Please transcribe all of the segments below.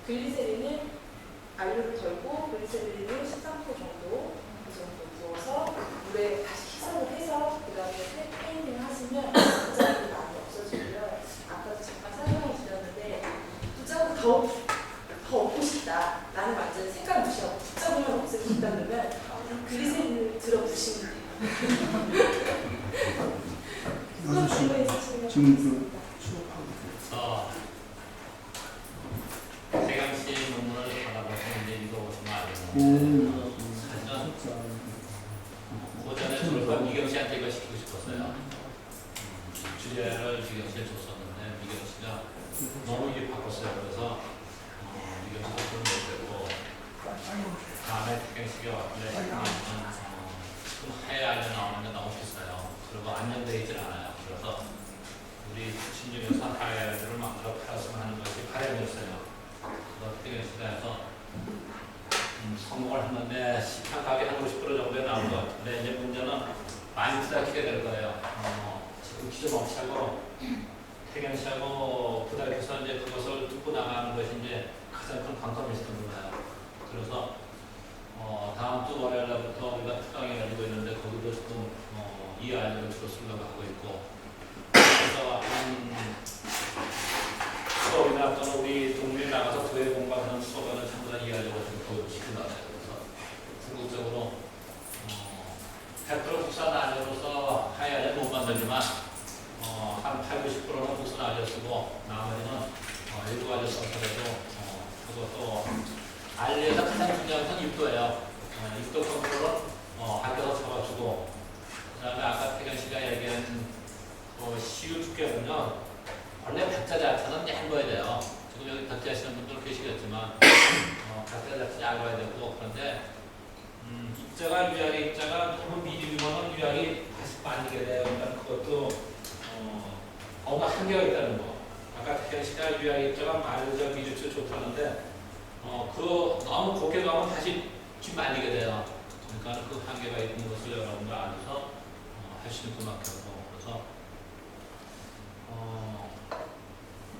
글리세린은 알료를 덜고 글리세린을 13% 정도 그 정도 부어서 물에 다시 희석을 해서 그 다음에 페인팅을 하시면 부작용이 많이 없어지고요. 아까도 잠깐 설명을 드렸는데 부작용 더 얻고 싶다. 나는 완전 색깔 무시하고 부작용만 없애고 싶다 그러면 글리세린을 들어 부시면 돼요. 지금 그 수업하고 태경 씨 논문을 받아보시면 이제 읽어보시면 알겠는데 고전에 졸업한 미경 씨한테 이거 시키고 싶었어요. 주제를 미경 씨에 줬었는데 미경 씨가 너무 이게 바꿨어요. 그래서 미경 씨가 돈 못했고 다음에 태경 씨가 왔는데 지금 하얘 알려 나오는데 너무 비싸요. 그리고 안정되어 있질 않아요. 그래서 우리 출신 중에서 하얘 알려를 만들어 팔았으면 하는 것이 바람이었어요. 그래서 태경 씨가 해서 성공을 했는데 시판값이 한 50% 정도에 나온 것 같은데 이제 문제는 많이 부닥치게 될 거예요. 지금 기존 업체하고 태경 씨하고 부닥쳐서 이제 그것을 뚫고 나가는 것이 이제 가장 큰 관건이었던 거예요. 그래서 다음 주 월요일 날부터 우리가 특강을 가지고 있는데 거기도 지금 이 아이들을 주로 쓰려고 하고 있고 그래서 수업이나 또는 우리 동네에 나가서 교회 공부하는 수업에는 전부 다 이해하려고 지금 교육시킨 것 같아요. 그래서 궁극적으로 100% 국산 아재로서 하얀을 못 만들지만 한 80~90%는 국산 아재 쓰고 나머지는 일부 아재 써서라도 그것도 알리에서 가장 중요한 건 입도예요. 입도 컨트롤은 한개더 잡아주고 그 다음에 아까 태경 씨가 얘기한 시유 두께는요 원래 백자 자체는 얇아야 돼요. 지금 여기 백자 하시는 분들 계시겠지만 백자 자체는 얇아야 되고 그런데 입자가 유약의 입자가 너무 미리면 유약이 다시 빠지게 돼요. 그러니까 그것도 어느 한계가 있다는 거. 아까 태경 씨가 유약의 입자가 말르자 미주치 좋다는데 그 너무 곱게 가면 다시 말리게 돼요. 그러니까 그 한계가 있는 것을 여러분들 알아서 하시는 것 같고 그래서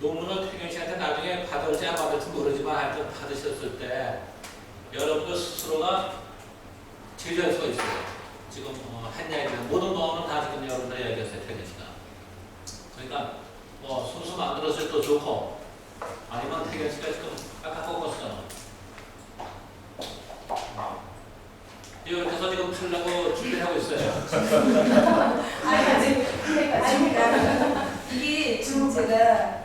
논문을 태경 씨한테 나중에 받을지 안 받을지 모르지만 하여튼 받으셨을 때 여러분들 스스로가 제재할 수가 있어요. 지금 했냐 이런 모든 거는 다 지금 여러분들 얘기했어요. 태경 씨가. 그러니까 순수 만들었을 때 좋고 아니면 태경 씨가 지금 깎아 꺾었어. 이렇게 해서 지금 팔려고 준비하고 있어요. 이게 지금 제가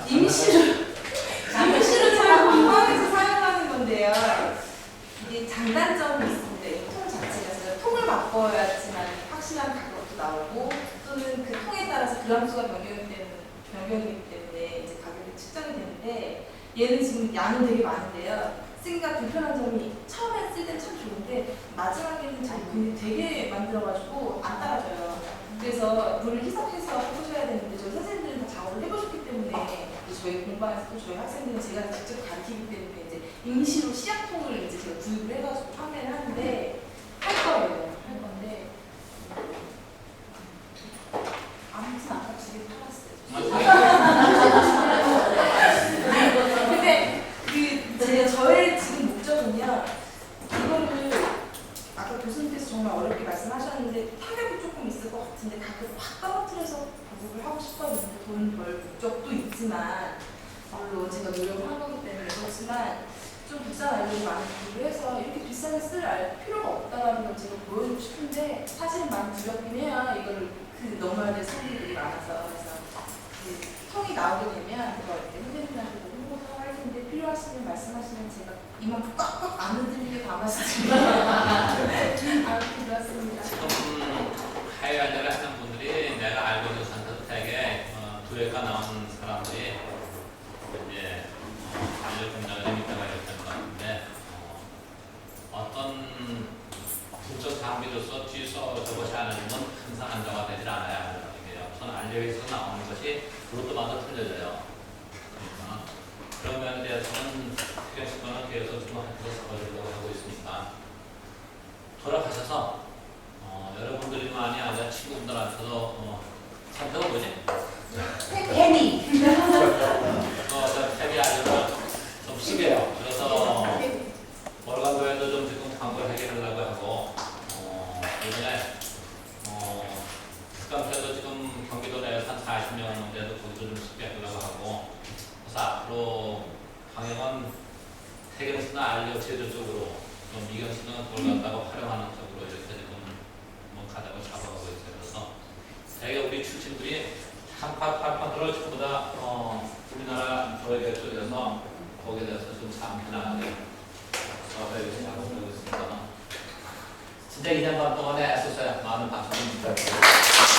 임시로 공방에서 사용하는 건데요. 이게 장단점이 있습니다. 이 통 자체가 제가 통을 바꿔야지만 확실한 가격도 나오고 또는 그 통에 따라서 그람수가 변경이기 때문에 이제 가격이 측정이 되는데 얘는 지금 양은 되게 많은데요. 쓰기가 불편한 점이 처음에 쓸 때는 참 좋은데 마지막에는 자기 근데 되게 만들어가지고 안 따라줘요. 그래서 물을 희석해서 해보셔야 되는데 저희 선생님들은 다 작업을 해보셨기 때문에 저희 공방에서도 저희 학생들은 제가 직접 가르치기 때문에 이제 임시로 시약통을 이제 제가 구입을 해가지고 판매를 하는데 할 건데 아무튼 아까 집에 팔았어요. 근데 저의 지금 목적은요, 이거를 아까 교수님께서 정말 어렵게 말씀하셨는데 타격이 조금 있을 것 같은데 가끔 확 떨어뜨려서 보급을 하고 싶었는데 돈 벌 목적도 있지만 물론 제가 노력을 한 거기 때문에 그렇지만 좀 비싼 알료를 많이 구입을 해서 이렇게 비싸게 쓸 필요가 없다는 걸 제가 보여주고 싶은데 사실은 많이 두렵긴 해요. 이거를 넘어야 될 손님들이 많아서 그래서 통이 나오게 되면 그걸 이제 선생님한테 홍보도 할 텐데 필요하시면 말씀하시면 제가 이만큼 꽉꽉 안 흔들리게 담아주시면 그렇습니다. 지금 하이라이트를 하는 분들이 내가 알고 있는 상태도 되게 두뇌가 나온 사람들이 이제 알려 공장에 있다가 이렇게 것 같은데 어떤 분석 장비로서 뒤에서 저것이 아니면 항상 안정화 되질 않아요. 우선 알려에서 나오는 것이 그것도마다 틀려져요. 그러니까 그런 면에 대해서는 특별시간을 계속 좀 한테서 보여주려고 하고 있으니까 돌아가셔서 여러분들만이 아니라 친구분들한테도 선택은 뭐지? 태비! 태비 알려면 태경 씨는 알력 제조 쪽으로, 미경 씨는 그걸 갖다가 활용하는 쪽으로 이렇게 지금 뭐 가닥을 잡아가고 있어요. 그래서 되게 우리 출신들이 한파트를 전부 다 우리나라 교회 쪽에서 거기에 대해서 좀 참 편하게 여기서 작업하고 있습니다. 진짜 2년반 동안에 애썼어요. 많은 박수 좀 부탁드립니다.